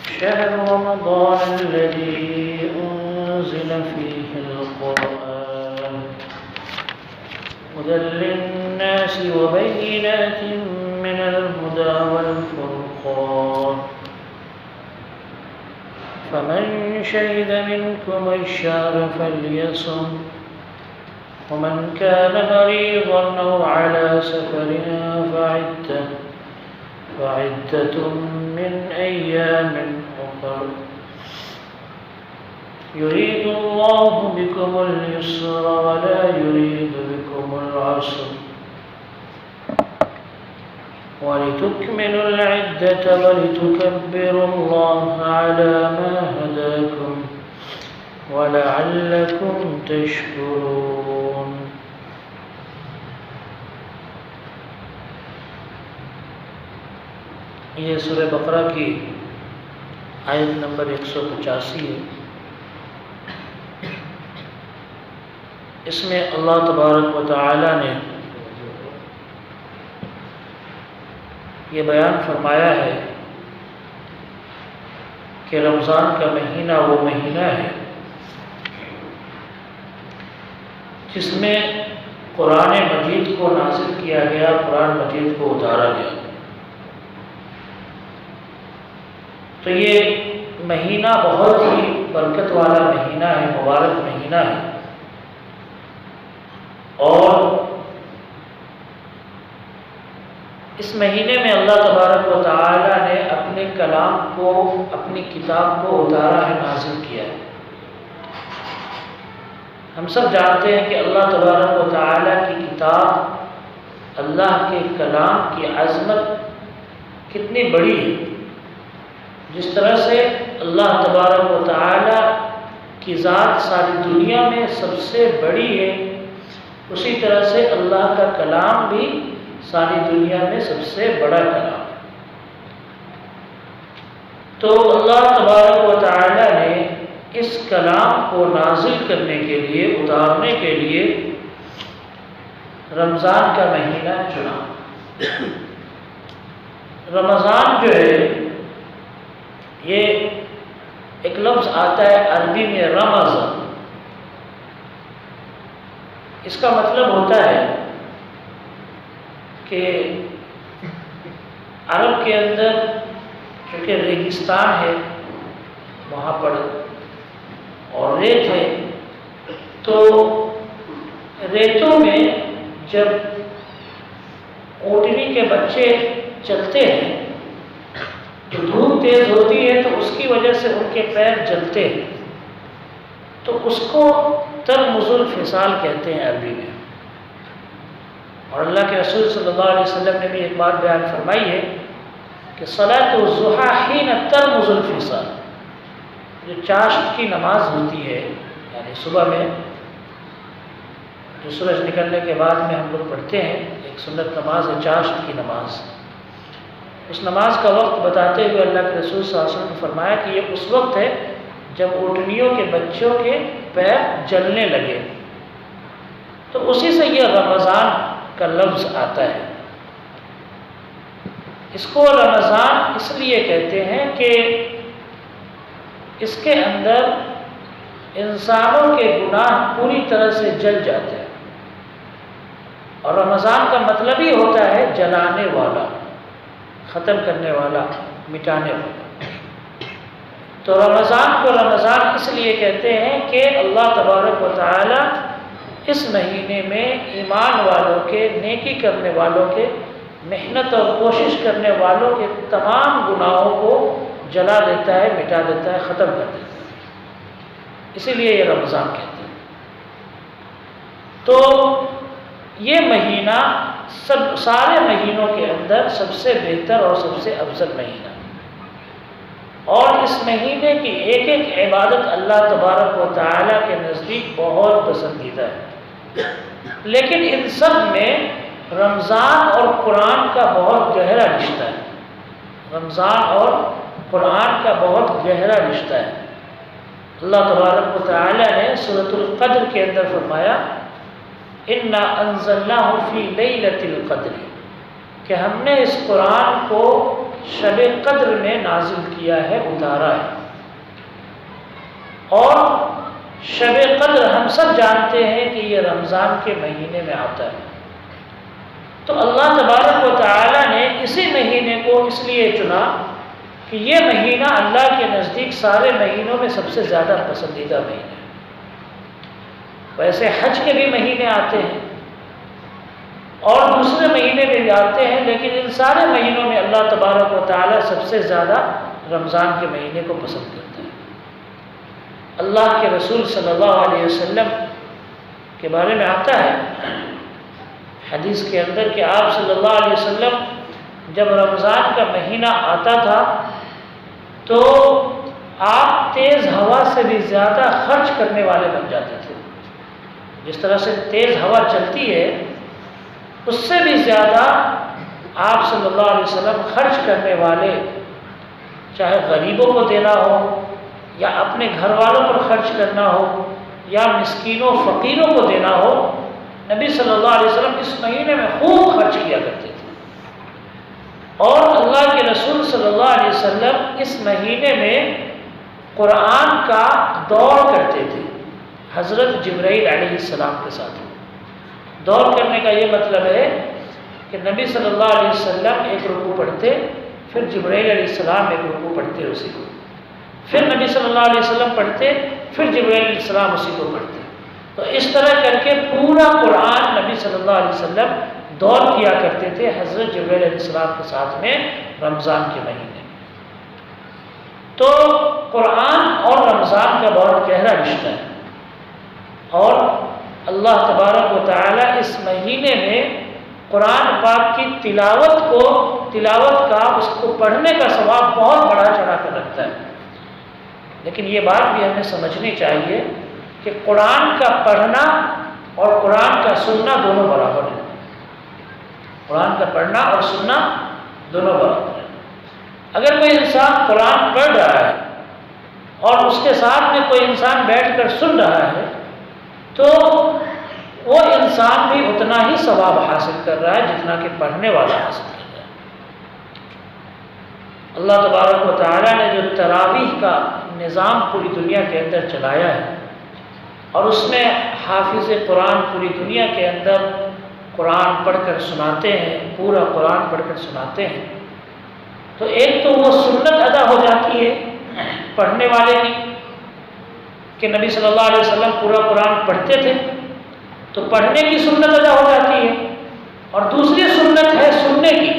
شهر رمضان الذي أنزل فيه القرآن هدى للناس وبينات من الهدى والفرقان فمن شهد منكم الشهر فليصم ومن كان مريضا أو على سفر فعدة من أيام أخر يريد الله بكم اليسر ولا يريد بكم العسر ولتكملوا العدة ولتكبروا الله على ما هداكم ولعلكم تشكرون. یہ سورہ بقرہ کی آیت نمبر 185 ہے. اس میں اللہ تبارک و تعالی نے یہ بیان فرمایا ہے کہ رمضان کا مہینہ وہ مہینہ ہے جس میں قرآن مجید کو نازل کیا گیا، قرآن مجید کو اتارا گیا. تو یہ مہینہ بہت ہی برکت والا مہینہ ہے، مبارک مہینہ ہے، اور اس مہینے میں اللہ تبارک و تعالی نے اپنے کلام کو، اپنی کتاب کو اتارا ہے، نازل کیا ہے. ہم سب جانتے ہیں کہ اللہ تبارک و تعالی کی کتاب، اللہ کے کلام کی عظمت کتنی بڑی ہے. جس طرح سے اللہ تبارک و تعالی کی ذات ساری دنیا میں سب سے بڑی ہے، اسی طرح سے اللہ کا کلام بھی ساری دنیا میں سب سے بڑا کلام ہے. تو اللہ تبارک و تعالی نے اس کلام کو نازل کرنے کے لیے، اتارنے کے لیے رمضان کا مہینہ چنا. رمضان جو ہے یہ ایک لفظ آتا ہے عربی میں رمض. اس کا مطلب ہوتا ہے کہ عرب کے اندر چونکہ ریگستان ہے، وہاں پر اور ریت ہے، تو ریتوں میں جب اونٹنی کے بچے چلتے ہیں تو دھوپ تیز ہوتی ہے، تو اس کی وجہ سے ان کے پیر جلتے ہیں، تو اس کو ترمز الفصال کہتے ہیں عربی میں. اور اللہ کے رسول صلی اللہ علیہ وسلم نے بھی ایک بات بیان فرمائی ہے کہ صلاۃ الضحیٰ حین ترمز الفصال، جو چاشت کی نماز ہوتی ہے، یعنی صبح میں جو سورج نکلنے کے بعد میں ہم لوگ پڑھتے ہیں، ایک سنت نماز ہے چاشت کی نماز. اس نماز کا وقت بتاتے ہوئے اللہ کے رسول صلی اللہ علیہ وسلم نے فرمایا کہ یہ اس وقت ہے جب اونٹنیوں کے بچوں کے پیر جلنے لگے. تو اسی سے یہ رمضان کا لفظ آتا ہے. اس کو رمضان اس لیے کہتے ہیں کہ اس کے اندر انسانوں کے گناہ پوری طرح سے جل جاتے ہیں. اور رمضان کا مطلب ہی ہوتا ہے جلانے والا، ختم کرنے والا، مٹانے والا. تو رمضان کو رمضان اس لیے کہتے ہیں کہ اللہ تبارک و تعالی اس مہینے میں ایمان والوں کے، نیکی کرنے والوں کے، محنت اور کوشش کرنے والوں کے تمام گناہوں کو جلا دیتا ہے، مٹا دیتا ہے، ختم کر دیتا ہے. اسی لیے یہ رمضان کہتے ہیں. تو یہ مہینہ سارے مہینوں کے اندر سب سے بہتر اور سب سے افضل مہینہ، اور اس مہینے کی ایک ایک عبادت اللہ تبارک و تعالی کے نزدیک بہت پسندیدہ ہے. لیکن ان سب میں رمضان اور قرآن کا بہت گہرا رشتہ ہے. رمضان اور قرآن کا بہت گہرا رشتہ ہے. اللہ تبارک و تعالی نے سورۃ القدر کے اندر فرمایا اِنَّا أَنزَلْنَاهُ فِي لَيْلَةِ الْقَدْرِ، کہ ہم نے اس قرآن کو شب قدر میں نازل کیا ہے، اتارا ہے۔ اور شب قدر ہم سب جانتے ہیں کہ یہ رمضان کے مہینے میں آتا ہے، تو اللہ تبارک و تعالی نے اسی مہینے کو اس لیے چنا کہ یہ مہینہ اللہ کے نزدیک سارے مہینوں میں سب سے زیادہ پسندیدہ مہینہ ہے۔ ویسے حج کے بھی مہینے آتے ہیں اور دوسرے مہینے میں بھی آتے ہیں، لیکن ان سارے مہینوں میں اللہ تبارک و تعالی سب سے زیادہ رمضان کے مہینے کو پسند کرتا ہے۔ اللہ کے رسول صلی اللہ علیہ وسلم کے بارے میں آتا ہے حدیث کے اندر کہ آپ صلی اللہ علیہ وسلم جب رمضان کا مہینہ آتا تھا تو آپ تیز ہوا سے بھی زیادہ خرچ کرنے والے بن جاتے تھے۔ جس طرح سے تیز ہوا چلتی ہے اس سے بھی زیادہ آپ صلی اللہ علیہ وسلم خرچ کرنے والے، چاہے غریبوں کو دینا ہو یا اپنے گھر والوں پر خرچ کرنا ہو یا مسکینوں فقیروں کو دینا ہو، نبی صلی اللہ علیہ وسلم اس مہینے میں خوب خرچ کیا کرتے تھے۔ اور اللہ کے رسول صلی اللہ علیہ وسلم اس مہینے میں قرآن کا دور کرتے تھے حضرت جبرائیل علیہ السلام کے ساتھ۔ دور کرنے کا یہ مطلب ہے کہ نبی صلی اللہ علیہ وسلم ایک رکوع پڑھتے، پھر جبرائیل علیہ السلام ایک رکوع پڑھتے اسی کو، پھر نبی صلی اللہ علیہ وسلم پڑھتے، پھر جبرائیل علیہ السلام اسی کو پڑھتے۔ تو اس طرح کر کے پورا قرآن نبی صلی اللہ علیہ وسلم دور کیا کرتے تھے حضرت جبرائیل علیہ السلام کے ساتھ میں رمضان کے مہینے۔ تو قرآن اور رمضان کا بہت گہرا رشتہ ہے، اور اللہ تبارک و تعالی اس مہینے میں قرآن پاک کی تلاوت کا اس کو پڑھنے کا ثواب بہت بڑا چڑھا کر رکھتا ہے۔ لیکن یہ بات بھی ہمیں سمجھنی چاہیے کہ قرآن کا پڑھنا اور قرآن کا سننا دونوں برابر ہیں۔ قرآن کا پڑھنا اور سننا دونوں برابر ہیں۔ اگر کوئی انسان قرآن پڑھ رہا ہے اور اس کے ساتھ میں کوئی انسان بیٹھ کر سن رہا ہے تو وہ انسان بھی اتنا ہی ثواب حاصل کر رہا ہے جتنا کہ پڑھنے والا حاصل کر رہا ہے۔ اللہ تبارک و تعالیٰ نے جو تراویح کا نظام پوری دنیا کے اندر چلایا ہے اور اس میں حافظ قرآن پوری دنیا کے اندر قرآن پڑھ کر سناتے ہیں، پورا قرآن پڑھ کر سناتے ہیں، تو ایک تو وہ سنت ادا ہو جاتی ہے پڑھنے والے کی کہ نبی صلی اللہ علیہ وسلم پورا قرآن پڑھتے تھے، تو پڑھنے کی سنت ادا ہو جاتی ہے، اور دوسری سنت ہے سننے کی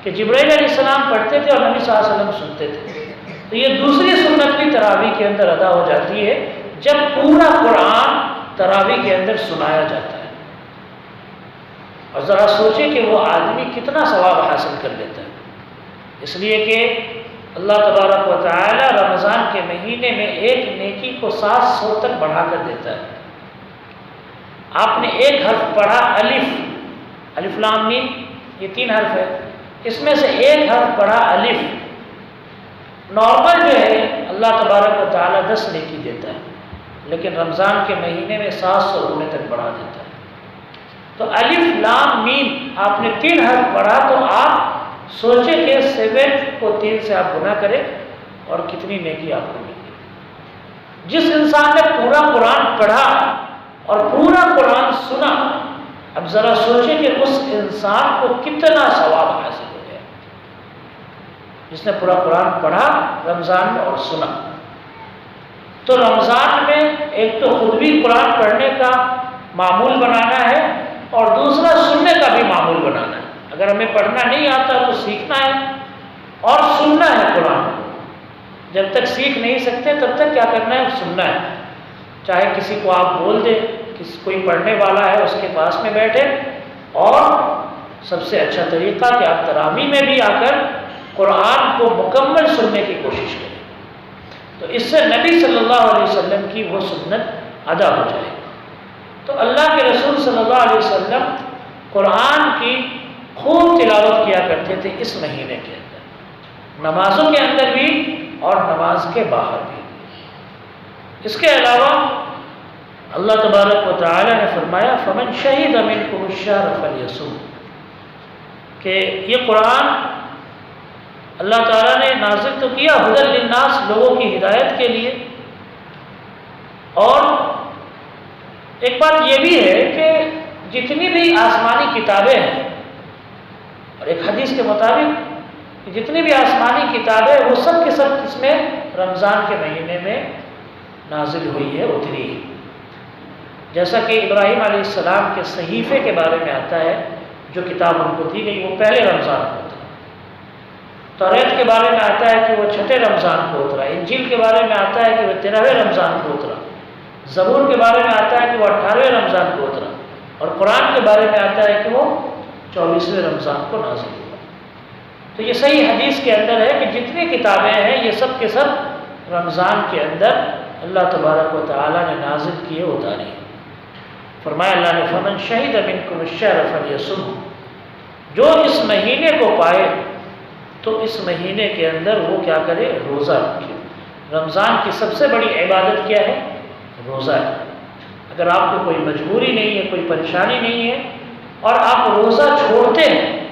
کہ جبرائیل علیہ السلام پڑھتے تھے اور نبی صلی اللہ علیہ وسلم سنتے تھے۔ تو یہ دوسری سنت بھی تراویح کے اندر ادا ہو جاتی ہے جب پورا قرآن تراویح کے اندر سنایا جاتا ہے۔ اور ذرا سوچیں کہ وہ آدمی کتنا ثواب حاصل کر لیتا ہے، اس لیے کہ اللہ تبارک و تعالی رمضان کے مہینے میں ایک نیکی کو 700 تک بڑھا کر دیتا ہے۔ آپ نے ایک حرف پڑھا الف لام میم، یہ 3 حرف ہے، اس میں سے ایک حرف پڑھا الف، نارمل جو ہے اللہ تبارک و تعالی 10 نیکی دیتا ہے، لیکن رمضان کے مہینے میں 700 گنے تک بڑھا دیتا ہے۔ تو الف لام میم آپ نے 3 حرف پڑھا تو آپ سوچیں کہ 7 کو 3 سے آپ گنا کریں اور کتنی نیکی آپ کو ملے گی۔ جس انسان نے پورا قرآن پڑھا اور پورا قرآن سنا، اب ذرا سوچیں کہ اس انسان کو کتنا ثواب حاصل ہو گیا جس نے پورا قرآن پڑھا رمضان میں اور سنا۔ تو رمضان میں ایک تو خود بھی قرآن پڑھنے کا معمول بنانا ہے اور دوسرا سننے کا بھی معمول بنانا ہے۔ اگر ہمیں پڑھنا نہیں آتا تو سیکھنا ہے اور سننا ہے قرآن۔ جب تک سیکھ نہیں سکتے تب تک کیا کرنا ہے؟ سننا ہے۔ چاہے کسی کو آپ بول دیں، کوئی پڑھنے والا ہے اس کے پاس میں بیٹھے، اور سب سے اچھا طریقہ کہ آپ تراویح میں بھی آ کر قرآن کو مکمل سننے کی کوشش کریں، تو اس سے نبی صلی اللہ علیہ وسلم کی وہ سنت ادا ہو جائے۔ تو اللہ کے رسول صلی اللہ علیہ وسلم قرآن کی خوب تلاوت کیا کرتے تھے اس مہینے کے اندر، نمازوں کے اندر بھی اور نماز کے باہر بھی۔ اس کے علاوہ اللہ تبارک و تعالی نے فرمایا فمن شہد منکم الشہر فلیصم، کہ یہ قرآن اللہ تعالیٰ نے نازل تو کیا ہدی للناس، لوگوں کی ہدایت کے لیے. اور ایک بات یہ بھی ہے کہ جتنی بھی آسمانی کتابیں ہیں، اور ایک حدیث کے مطابق کہ جتنی بھی آسمانی کتابیں وہ سب کے سب اس میں رمضان کے مہینے میں نازل ہوئی ہے، اتری ہے. جیسا کہ ابراہیم علیہ السلام کے صحیفے کے بارے میں آتا ہے، جو کتاب ان کو دی گئی وہ پہلے رمضان کو اترا. توریت کے بارے میں آتا ہے کہ وہ چھٹے رمضان کو اترا. انجیل کے بارے میں آتا ہے کہ وہ 13ویں رمضان کو اترا. زبور کے بارے میں آتا ہے کہ وہ 18ویں رمضان کو اترا. اور قرآن کے بارے میں آتا ہے کہ وہ 24ویں رمضان کو نازل ہوا. تو یہ صحیح حدیث کے اندر ہے کہ جتنی کتابیں ہیں یہ سب کے سب رمضان کے اندر اللہ تبارک و تعالیٰ نے نازل کیے، اتاری. فرمایا اللہ نے فمن شہد منکم الشہر فلیصمہ، جو اس مہینے کو پائے تو اس مہینے کے اندر وہ کیا کرے؟ روزہ رکھے. رمضان کی سب سے بڑی عبادت کیا ہے؟ روزہ ہے. اگر آپ کو کوئی مجبوری نہیں ہے، کوئی پریشانی نہیں ہے اور آپ روزہ چھوڑتے ہیں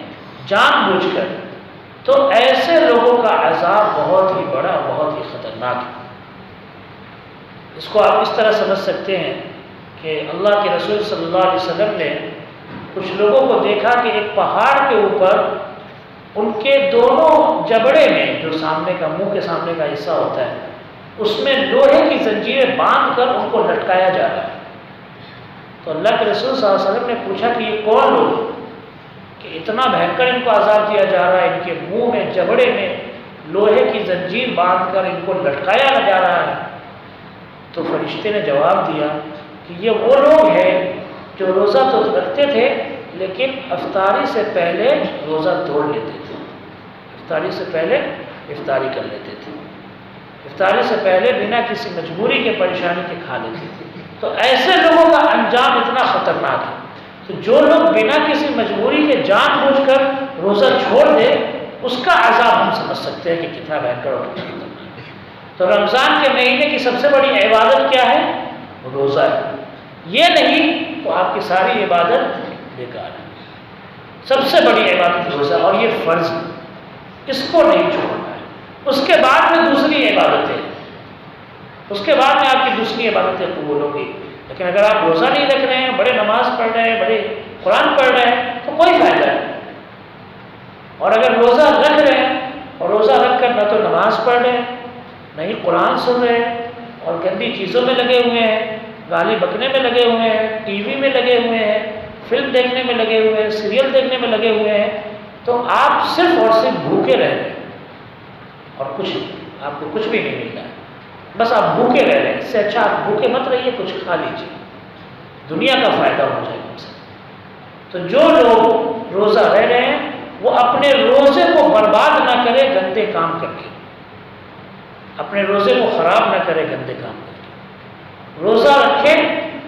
جان بوجھ کر، تو ایسے لوگوں کا عذاب بہت ہی بڑا، بہت ہی خطرناک ہے. اس کو آپ اس طرح سمجھ سکتے ہیں کہ اللہ کے رسول صلی اللہ علیہ وسلم نے کچھ لوگوں کو دیکھا کہ ایک پہاڑ کے اوپر ان کے دونوں جبڑے میں، جو سامنے کا منہ کے سامنے کا حصہ ہوتا ہے، اس میں لوہے کی زنجیریں باندھ کر ان کو لٹکایا جا رہا ہے. تو اللہ کے رسول صلی اللہ علیہ وسلم نے پوچھا کہ یہ کون لوگ ہیں کہ اتنا بھینکر ان کو عذاب دیا جا رہا ہے، ان کے منہ میں، جبڑے میں لوہے کی زنجیر باندھ کر ان کو لٹکایا جا رہا ہے؟ تو فرشتے نے جواب دیا کہ یہ وہ لوگ ہیں جو روزہ تو رکھتے تھے لیکن افطاری سے پہلے روزہ توڑ لیتے تھے. افطاری سے پہلے افطاری کر لیتے تھے، افطاری سے پہلے بنا کسی مجبوری کے، پریشانی کے کھا لیتے تھے. تو ایسے لوگوں کا انجام اتنا خطرناک ہے. تو جو لوگ بنا کسی مجبوری کے جان بوجھ کر روزہ چھوڑ دے، اس کا عذاب ہم سمجھ سکتے ہیں کہ کتنا بہتر اور کتنا خطرناک ہے. تو رمضان کے مہینے کی سب سے بڑی عبادت کیا ہے؟ روزہ ہے. یہ نہیں تو آپ کی ساری عبادت بیکار ہے. سب سے بڑی عبادت روزہ، اور یہ فرض ہے، اس کو نہیں چھوڑنا ہے. اس کے بعد میں دوسری عبادتیں، اس کے بعد میں آپ کی دوسری عبادتیں قبول ہوں گی. لیکن اگر آپ روزہ نہیں رکھ رہے ہیں، بڑے نماز پڑھ رہے ہیں، بڑے قرآن پڑھ رہے ہیں، تو کوئی فائدہ نہیں. اور اگر روزہ رکھ رہے ہیں اور روزہ رکھ کر نہ تو نماز پڑھ رہے ہیں، نہ ہی قرآن سن رہے ہیں، اور گندی چیزوں میں لگے ہوئے ہیں، گالی بکنے میں لگے ہوئے ہیں، ٹی وی میں لگے ہوئے ہیں، فلم دیکھنے میں لگے ہوئے ہیں، سیریل دیکھنے میں لگے ہوئے ہیں، تو آپ صرف اور صرف بھوکے رہ رہے ہیں اور کچھ نہیں، آپ کو کچھ بھی نہیں مل رہا ہے. بس آپ بھوکے رہ رہے ہیں. اس سے اچھا آپ بھوکے مت رہیے، کچھ کھا لیجیے، دنیا کا فائدہ ہو جائے گا. تو جو لوگ روزہ رہ رہے ہیں وہ اپنے روزے کو برباد نہ کرے گندے کام کر کے، اپنے روزے کو خراب نہ کرے گندے کام کر کے. روزہ رکھے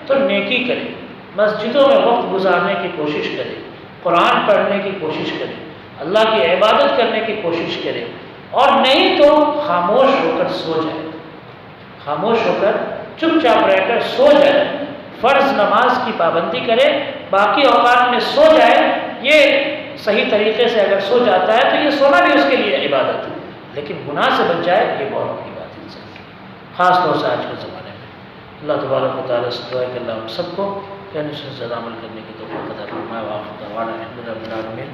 تو نیکی کرے، مسجدوں میں وقت گزارنے کی کوشش کرے، قرآن پڑھنے کی کوشش کرے، اللہ کی عبادت کرنے کی کوشش کرے، اور نہیں تو خاموش ہو کر سو جائے، خاموش ہو کر چپ چاپ رہ کر سو جائے. فرض نماز کی پابندی کرے، باقی اوقات میں سو جائے. یہ صحیح طریقے سے اگر سو جاتا ہے تو یہ سونا بھی اس کے لیے عبادت ہے، لیکن گناہ سے بچ جائے یہ بہت بڑی بات ہے انسان کی، خاص طور سے آج کے زمانے میں. اللہ تبارک و تعالیٰ سے دعا ہے کہ اللہ ہم سب کو کہنے سے زیادہ عمل کرنے کی توفیق عطا فرمائے. وآخر دعوانا الحمد للہ رب العالمین.